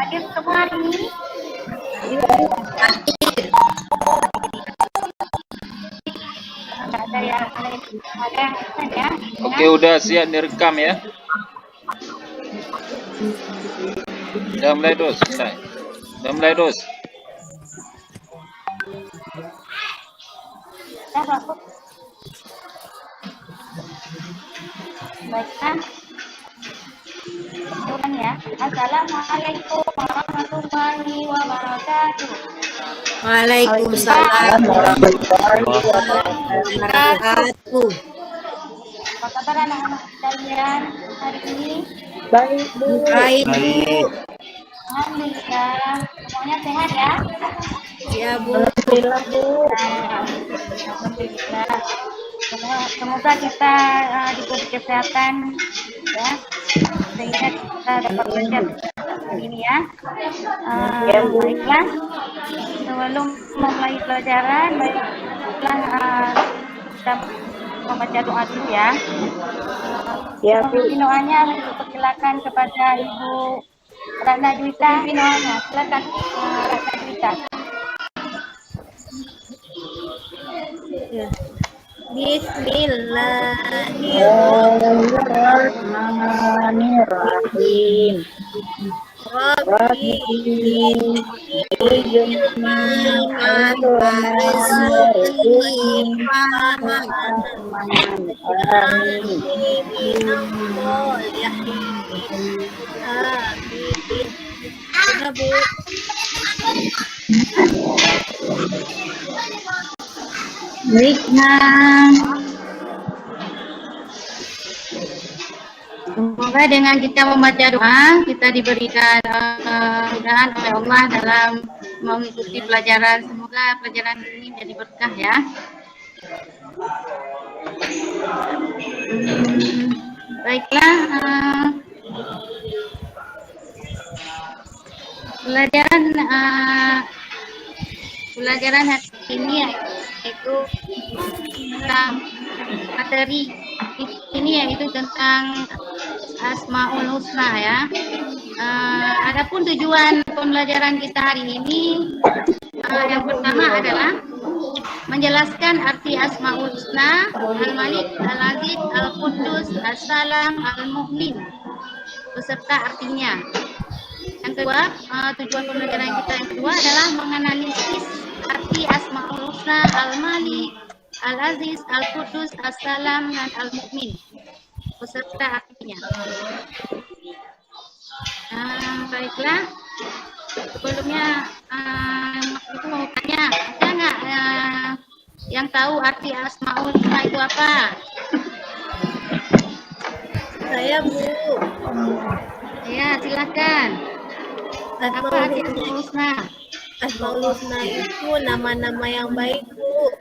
Hadir semua hari ini? Ada yang absen ya? Oke, udah siap direkam ya. Udah mulai dos. Udah mulai dos. Ya, bagus. Baiklah. Tuhan ya. Assalamualaikum warahmatullahi wabarakatuh. Waalaikumsalam warahmatullahi wabarakatuh. Apa kabar anak-anak sekalian hari ini? Baik, Bu. Baik, Bu. Alhamdulillah. Semuanya sehat ya? Ya, Bu. Alhamdulillah, Bu. Alhamdulillah. Semoga kita diberi kesehatan ya, sehingga kita dapat belajar hari ini ya. Baiklah, sebelum memulai pelajaran, baiklah kita membaca doa dulu ya. Ya, Bu. Doanya dipersilakan kepada Ibu Ratna Juwita. Doanya, silakan Ratna Juwita. Ya. Bismillahirrahmanirrahim. Rabbi Semoga dengan kita membaca doa, kita diberikan mudahan oleh Allah dalam mengikuti pelajaran. Semoga pelajaran ini menjadi berkah ya. Baiklah, pelajaran hari ini yaitu tentang materi ini, yaitu tentang Asmaul Husna ya. Adapun tujuan pembelajaran kita hari ini yang pertama adalah menjelaskan arti Asmaul Husna, Al-Malik, Al-Aziz, Al-Quddus, As-Salam, Al-Mu'min beserta artinya. Yang kedua, tujuan pembelajaran kita yang kedua adalah menganalisis arti Asmaul Husna, Al-Malik, Al-Aziz, Al-Quddus, As-Salam, dan Al-Mu'min beserta artinya. Baiklah, sebelumnya itu mau tanya, ada nggak yang tahu arti Asmaul Husna itu apa? Saya, Bu. Ya, silakan. Apa arti Asmaul Husna? Asmaul Husna itu nama-nama yang baik, Bu.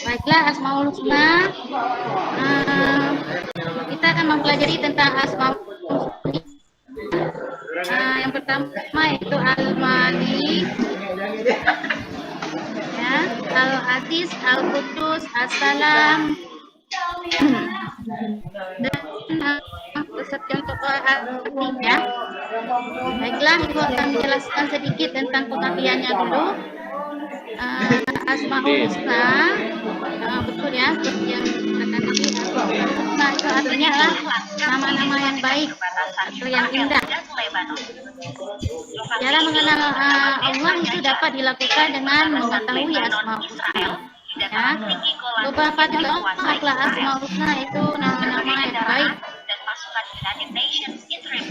Baiklah, Asmaul Husna. Kita akan mempelajari tentang Asmaul Husna. Yang pertama yaitu Al-Malik, ya, Al-Aziz, Al-Quddus, As-Salam, dan contoh artinya. Baiklah, Ibu akan menjelaskan sedikit tentang pengertiannya dulu. Asmaul Husna, betul ya, seperti yang dikatakan tadi, Asmaul Husna itu artinya adalah nama-nama yang baik atau yang indah. Cara mengenal Allah itu dapat dilakukan dengan mengetahui Asmaul Husna. Ya, beberapa contohlah Asmaul Husna itu nama-nama yang baik.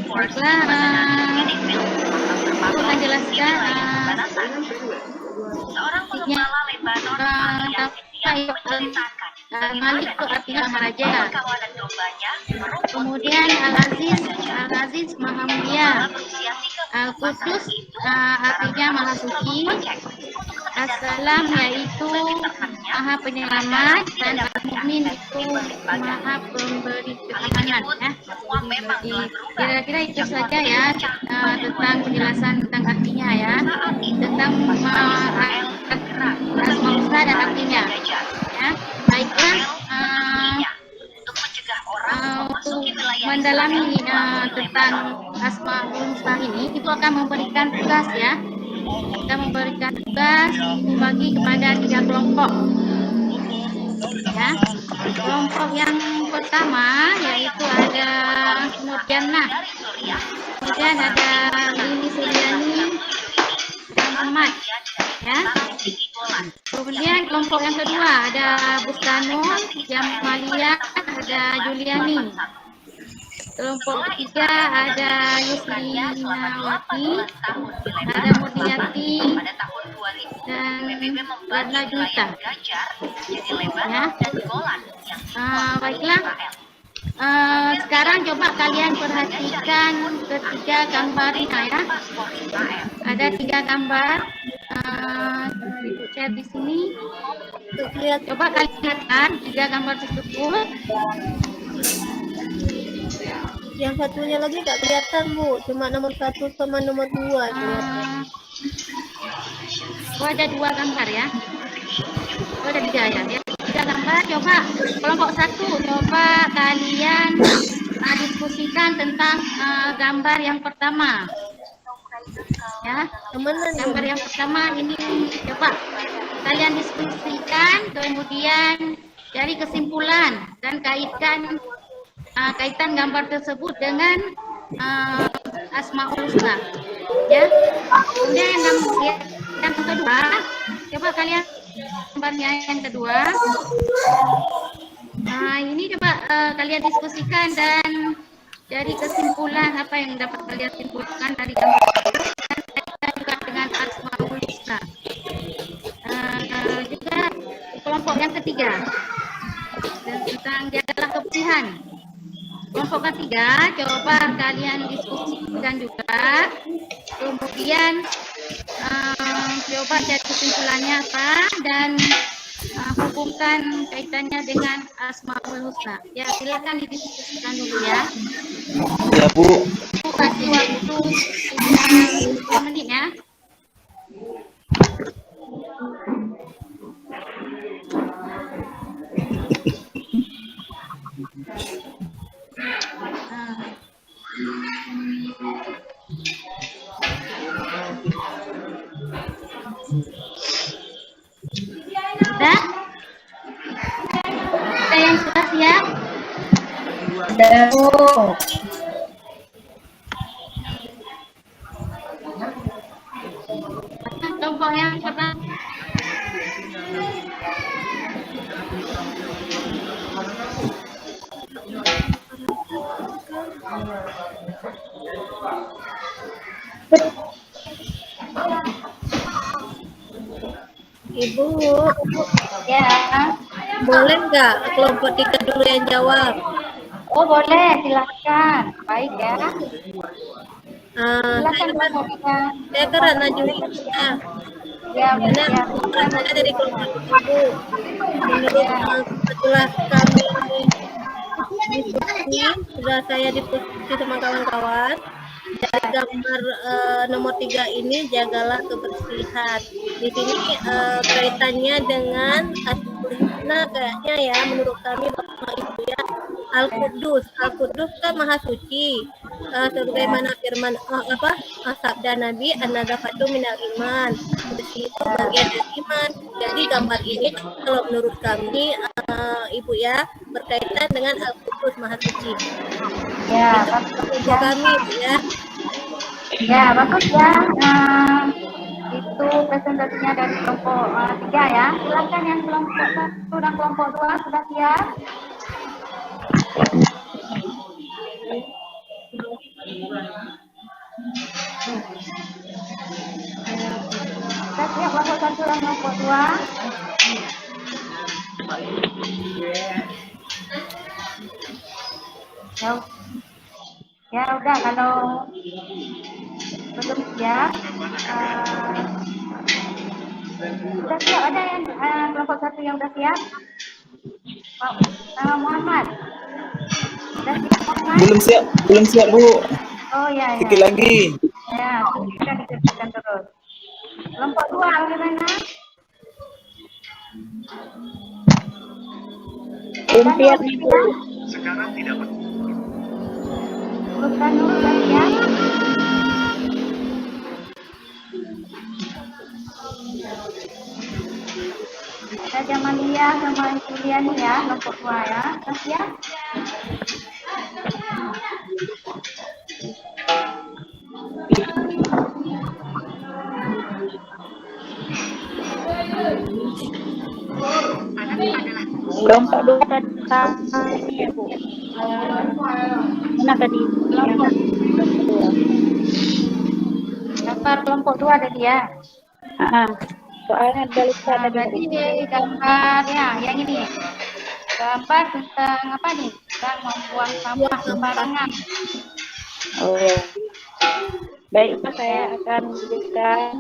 Baiklah, aku akan jelaskan seorang pengembala Lebanon Al-Malik itu artinya raja. kawanan dombanya Kemudian Al-Aziz maha mulia. Al-Quddus artinya maha suci. As-Salam yaitu Maha Penyelamat dan Al-Mu'min itu Maha Pemberi keamanan ya. Jadi kira-kira itu saja ya tentang penjelasan tentang artinya ya, tentang Asmaul Husna dan artinya ya. Baiklah, untuk mendalami tentang Asmaul Husna ini, itu akan memberikan tugas ya. Kita memberikan tugas dibagi kepada 3 kelompok. Ya, kelompok yang pertama yaitu ada Nurjannah, kemudian ada Lini Suryani, dan Ahmad. Ya. Kemudian kelompok yang kedua ada Bustanul, Jamalia, ada Juliani. Kelompok ketiga ada Yuslinawati, ada Murniati, dan Ratna Juwita. Ya. Baiklah. Sekarang coba kalian perhatikan ketiga gambar ini ya. Ada 3 gambar. Saya di sini. Coba kalian lihat 3 gambar tersebut. Yang satunya lagi nggak kelihatan, Bu. Cuma nomor 1 sama nomor 2 kelihatan. Ada 2 gambar ya. Ada 3 ya. 3 gambar. Coba kelompok 1, coba kalian diskusikan tentang gambar yang pertama. Ya, gambar yang pertama ini coba kalian diskusikan, kemudian cari kesimpulan dan kaitan gambar tersebut dengan Asmaul Husna. Ya. Kemudian yang kedua, coba kalian gambarnya yang kedua. Nah, ini coba kalian diskusikan dan cari kesimpulan apa yang dapat kalian simpulkan dari gambar dan kaitan juga dengan Asmaul Husna. Juga kelompok yang ketiga tentang jagalah kebersihan. Kelompok ketiga, coba kalian diskusikan juga, kemudian coba cari kesimpulannya apa dan hubungkan kaitannya dengan Asmaul Husna. Ya, silakan didiskusikan dulu ya. Ya, Bu. Bu, kasih waktu 10 menit ya. Sudah? Ada yang sudah siap? Kelompok yang pertama. Ibu, Ya. boleh nggak kelompok 3 dulu yang jawab? Oh, boleh, silakan. Baik ya. Silakan Saya Mbak. kan Ratna Juwita. Ya, Karena ya. saya dari kelompok 3, Bu. Menurut setelah kami diskusi, sudah saya diskusi sama kawan-kawan, dari gambar nomor 3 ini jagalah kebersihan. Di sini kaitannya dengan Asmaul Husna kayaknya ya, menurut kami Bapak Ibu ya. Al-Qudus kan maha suci. Sebagaimana firman sabda Nabi, an-nadzafatu minal iman. Bersih itu bagian dari iman. Jadi gambar ini kalau menurut kami Ibu ya, berkaitan dengan Al-Qudus maha suci. Ya, Itu bagus kelompok kami Ibu ya. ya, bagus ya. Itu presentasinya dari kelompok 3 ya. Silakan yang kelompok 1 dan kelompok 2 sudah siap. Sudah siap kelompok 1 dan kelompok 2. Ya udah, kalau belum siap sudah siap, ada yang kelompok 1 satu yang udah siap? Pak Muhammad. Udah siap Muhammad? Belum siap Bu. Oh ya ya. Sedikit lagi. Ya, kita dikerjakan terus. Kelompok 2 bagaimana? Belum siap nih Bu. Bukan udah siap? Ada Jamalia sama Julian ya, kelompok 2 ya. Udah siap? Kelompok 2 tadi ya Bu. Mana tadi? Kelompok gambar kelompok 2 tadi ya. Soalnya ada lupa Nah, tadi. berarti gambar ya, yang ini. Gambar tentang apa nih? Tentang membuang sampah sembarangan. Oh ya. Baik, saya akan berikan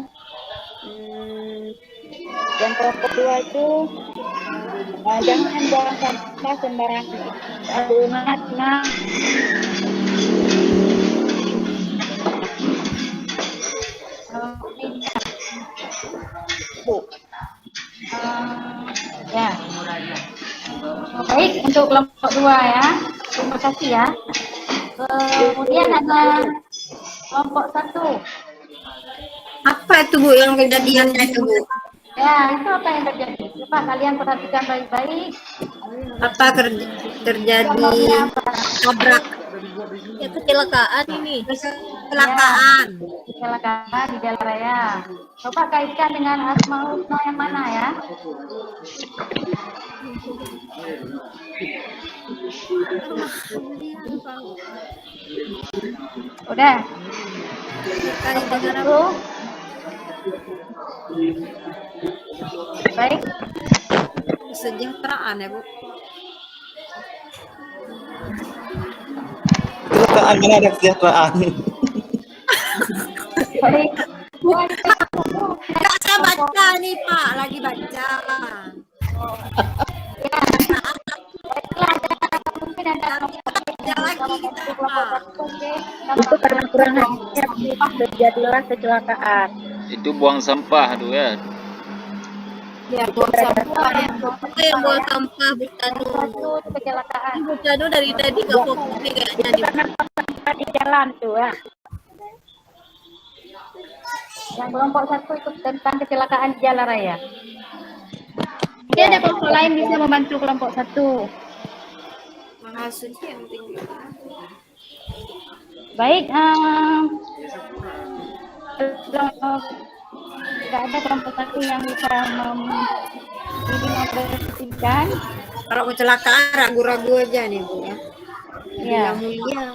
yang kelompok 2 itu jangan buang sampah sembarangan. Ingat, nah. Bu. Ya. Baik, untuk kelompok 2 ya. Terima kasih ya. Kemudian ada kelompok 1. Apa itu Bu yang kejadiannya itu Bu? Ya, itu apa yang terjadi? Coba kalian perhatikan baik-baik. Apa terjadi tabrak? Ya kecelakaan ini. Kecelakaan. Kecelakaan di jalan raya. Coba kaitkan dengan Asmaul Husna yang mana ya? Udah. Satu. Baik. Kesejahteraan ya Bu. Kecelakaan mana ada kesejahteraan? Baik. Enggak, saya baca nih Pak, lagi baca. Mungkin ada Baca lagi kita Pak. Itu karena kurang hati terjadilah kecelakaan. Itu buang sampah tuh ya. Ya, buang sampah. Itu yang buang sampah Bu Tanu. Satu kecelakaan. Bu Tanu dari tadi nggak fokus nih kayaknya nih. Karena sampah di jalan tuh ya. Yang kelompok 1 itu tentang kecelakaan di jalan raya. Mungkin ada kelompok lain bisa membantu kelompok 1. Maksudnya yang tinggi. Baik, tidak ada kelompok 1 yang bisa mempresentasikan. Kalau kecelakaan ragu-ragu aja nih Bu ya. Ya. Yang mulia.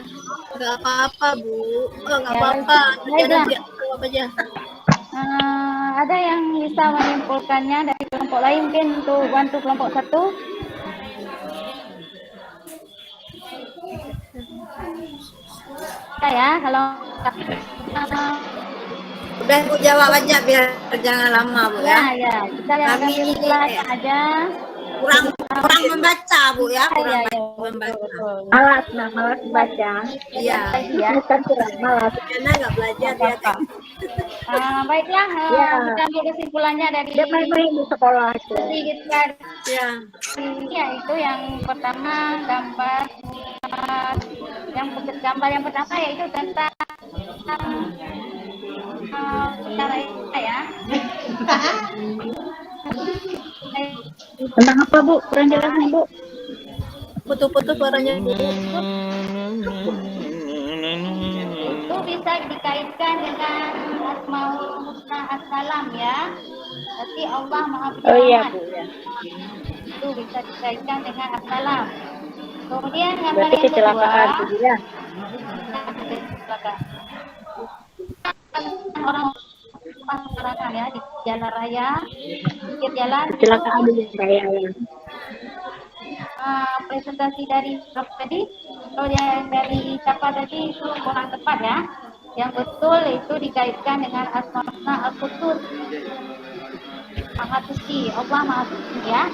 Nggak apa-apa Bu. Oh, nggak Ya, apa-apa. baiklah. Jawab aja. Ada yang bisa menyimpulkannya dari kelompok lain mungkin untuk bantu kelompok 1? Ya, kalau Udah Bu jawab aja biar jangan lama Bu ya. ya, kita lihat Kami ini kesimpulannya aja. Kurang membaca Bu ya, kurang Ya, membaca. betul. Malas baca. Iya. Ya. Bukan kurang malas. Karena nggak belajar dia kan. Baiklah, Ya. kita ambil kesimpulannya dari Dia main-main di sekolah itu. kita Ya. yaitu yang pertama gambar yang pertama yaitu tentang cara ya. Tentang apa Bu? Kurang jelas nih Bu. Putus-putus suaranya Bu. Itu bisa dikaitkan dengan Asmaul Husna As-Salam ya. Berarti Allah Maha Penyayang. Oh iya Bu. Ya. Itu bisa dikaitkan dengan As-Salam. Kemudian gambar Berarti yang kecelakaan kedua, Bu ya. kecelakaan. Orang sembarangan ya di jalan raya, pinggir jalan. Kecelakaan di raya ya. Presentasi dari Prof tadi, kalau yang dari siapa tadi itu kurang tepat ya. Yang betul itu dikaitkan dengan Asmaul Husna Al-Qudus. Maha Suci, Allah Maha Suci ya.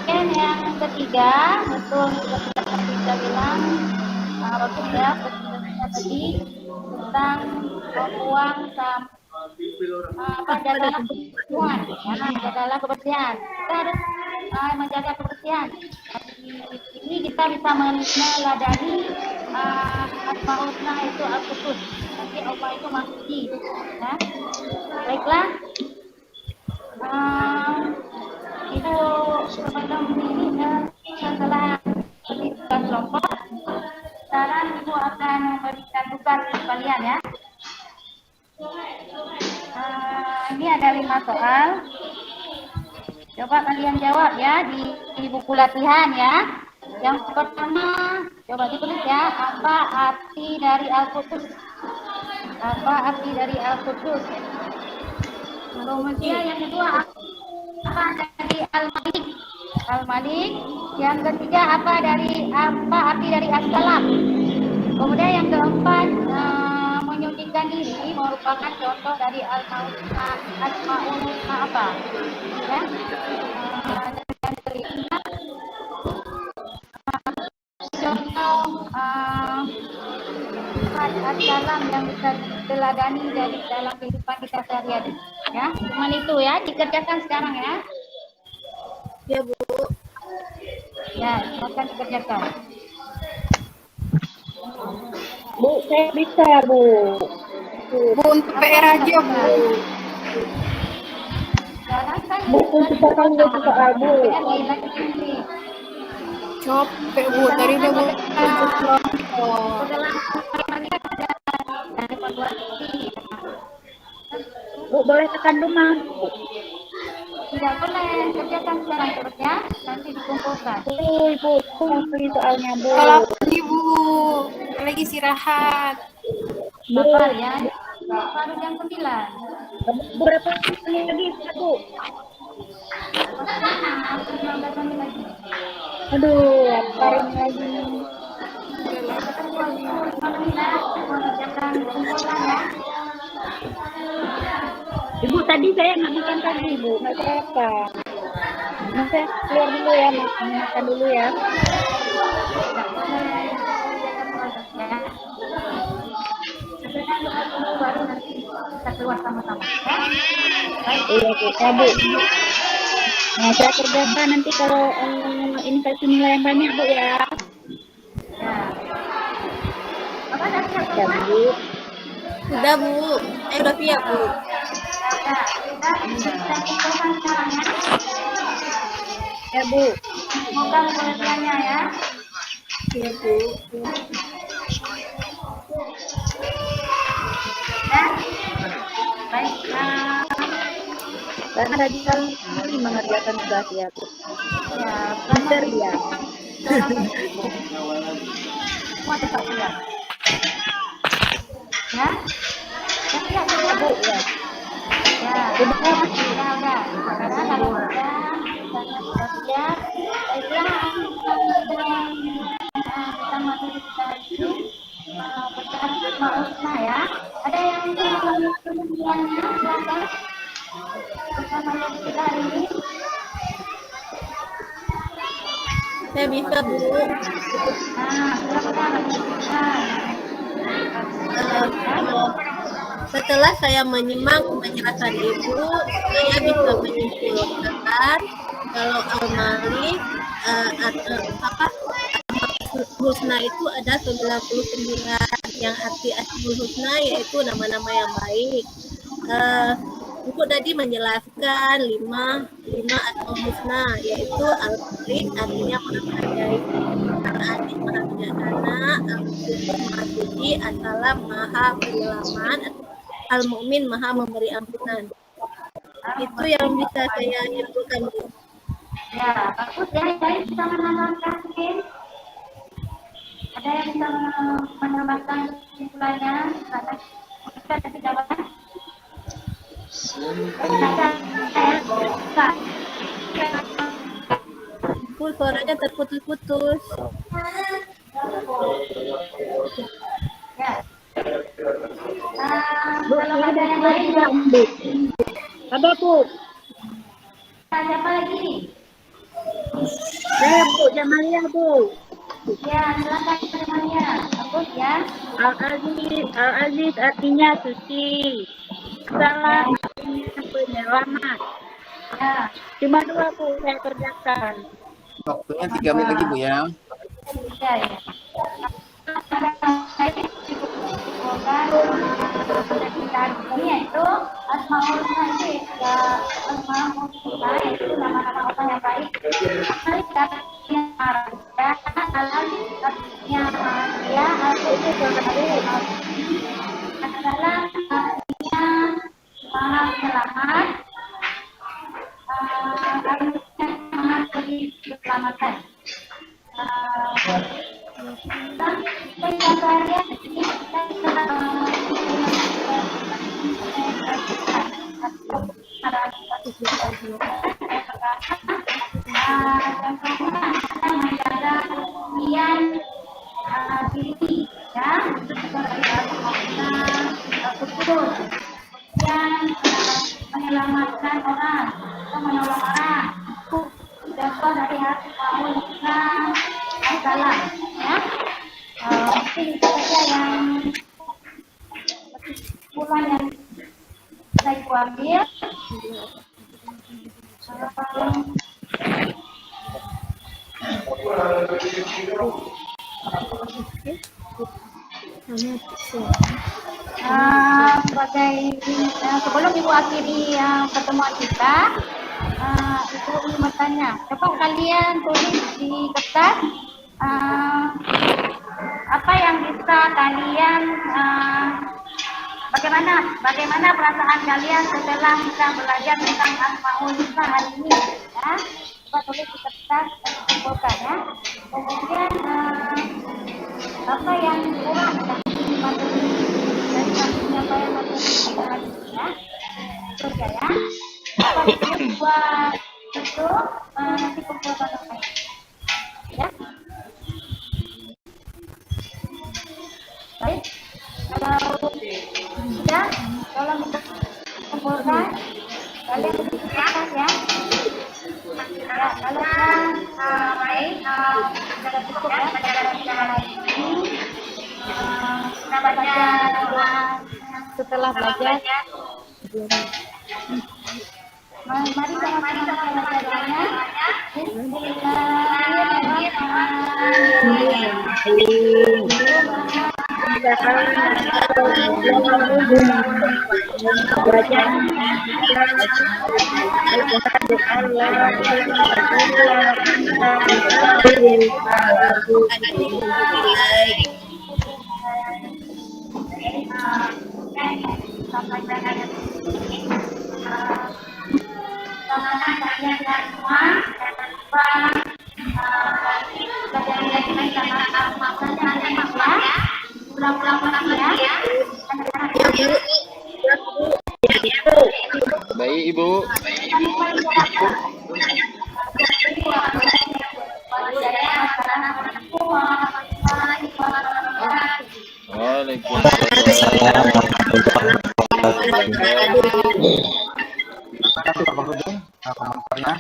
Kemudian yang ketiga, betul seperti kita bilang, Rasul ya, tadi tentang membuang jagalah kebersihan, ya, jagalah kebersihan. Kita harus menjaga kebersihan. Di sini kita bisa meneladani Asmaul Husna itu Al-Qudus. Nanti Allah itu Maha Suci. Ya. Baiklah. Itu teman-teman ini setelah berikan kelompok, sekarang ibu akan memberikan tugas untuk kalian ya. Ini ada 5 soal. Coba kalian jawab ya di buku latihan ya. Yang pertama, coba ditulis ya, apa arti dari Al-Qudus? Apa arti dari Al-Qudus? Kemudian yang kedua, apa dari Al-Malik? Al-Malik. Yang ketiga, apa arti dari As-Salam? Kemudian yang keempat, menyucikan diri merupakan contoh dari Asmaul Husna apa? Ya. Dan yang kelima, contoh As-Salam yang bisa diteladani dari dalam kehidupan kita sehari-hari. Ya, cuma itu ya, dikerjakan sekarang ya. Ya, Bu. Ya, silakan dikerjakan. Bu, saya bisa, Bu. Bu, untuk PR aja, Bu. Sekarang kan Bu, kita kan udah soal, Bu. Capek, Bu. Tadi udah Bu. Bu, boleh tekan rumah. Tidak boleh, kerjakan sekarang terus ya, nanti dikumpulkan. Bu, kumpulin soalnya, Bu. Kalau nih, Bu. Lagi istirahat. Bapak ya, baru jam 9. Berapa menit lagi, Bu? 15 menit lagi. Aduh, laparin lagi. Mengerjakan kumpulan ya. Ibu, tadi saya nggak makan tadi, Bu. Nggak apa-apa. Nah, saya keluar dulu ya, makan dulu ya. Baru nanti kita keluar sama-sama ya. Iya, Bu. Ya, Bu. Nah, saya kerjakan nanti kalau ini kasih nilai yang banyak, Bu, ya. Ya. Apa dah siap Ya, semua? Bu. Sudah, Bu. Udah siap, Bu. Ya, kita kumpulkan sekarang ya. Ya, Bu. Semoga pengertiannya ya. Ya, Bu. Ya. Baik. Karena radikal sekali mengerjakan tugas ya, Bu. Ya, Pinter ya. semua cepat siap. Ya. Ya, siap, siap. Bu, ya. Ya, udah. Sekarang kalau udah siap, baiklah kita masuk kita itu berjalan Asmaul Husna ya. Ada yang kemudiannya silakan. Bersama yang kita hari ini. Saya bisa, Bu. Setelah saya menyimak penjelasan Ibu, saya bisa menyimpulkan kalau Al-Malik Husna itu ada 99, yang arti Asmaul Husna yaitu nama-nama yang baik. Ibu tadi menjelaskan 5 Asmaul Husna, yaitu Al-Malik artinya maha menghargai, Al-Aziz maha bijaksana, Al-Qudus maha suci, As-Salam maha penyelamat, Al-Mu'min maha memberi ampunan. Itu yang bisa saya simpulkan, Bu. Ya, bagus ya. Baik, bisa menambahkan mungkin. Ada yang bisa menambahkan kesimpulannya? Kita kasih jawaban. Bu, suaranya terputus-putus. Ya. Bu, Kalau saya ada ada yang lain, Bu. Ada, Bu. siapa lagi nih? Saya Bu Jamalia Bu. Ya, silakan Jamalia. Bagus ya. Al-Aziz artinya suci. Salah artinya penyelamat. Ya. Cuma 2 Bu saya kerjakan. Waktunya 3 menit lagi Bu ya. Ya, ya. Ini yaitu Asmaul Husna itu Asmaul Husna yaitu nama-nama Allah yang baik. Yang Arabnya Al-Aziz artinya ya Al-Aziz adalah artinya maha penyelamat. Maha beri keselamatan. Menyelamatkan orang atau menolong orang dapat dari hati kamu adalah ya mungkin itu saja yang kesimpulan yang saya ambil. Sebelum Ibu akhiri pertemuan kita, Ibu ingin bertanya, coba kalian tulis di kertas apa yang bisa kalian bagaimana perasaan kalian setelah kita belajar tentang Asmaul Husna hari ini ya. Coba tulis di kertas dan kumpulkan ya. Kemudian apa yang kurang dari materi dari penyampaian materi hari ini ya. Terus ya. Apa itu buat itu nanti kumpulkan ya. Baik, kalau sudah, tolong kumpulkan. Kalian berbicara ya. Ya, kalau baik, sudah cukup ya pelajaran kita hari ini. Kita baca setelah belajar. Mari sama-sama belajarnya. Baik Ibu. Waalaikumsalam. Terima kasih Pak Rudin komentarnya.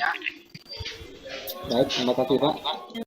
Baik, terima kasih Pak.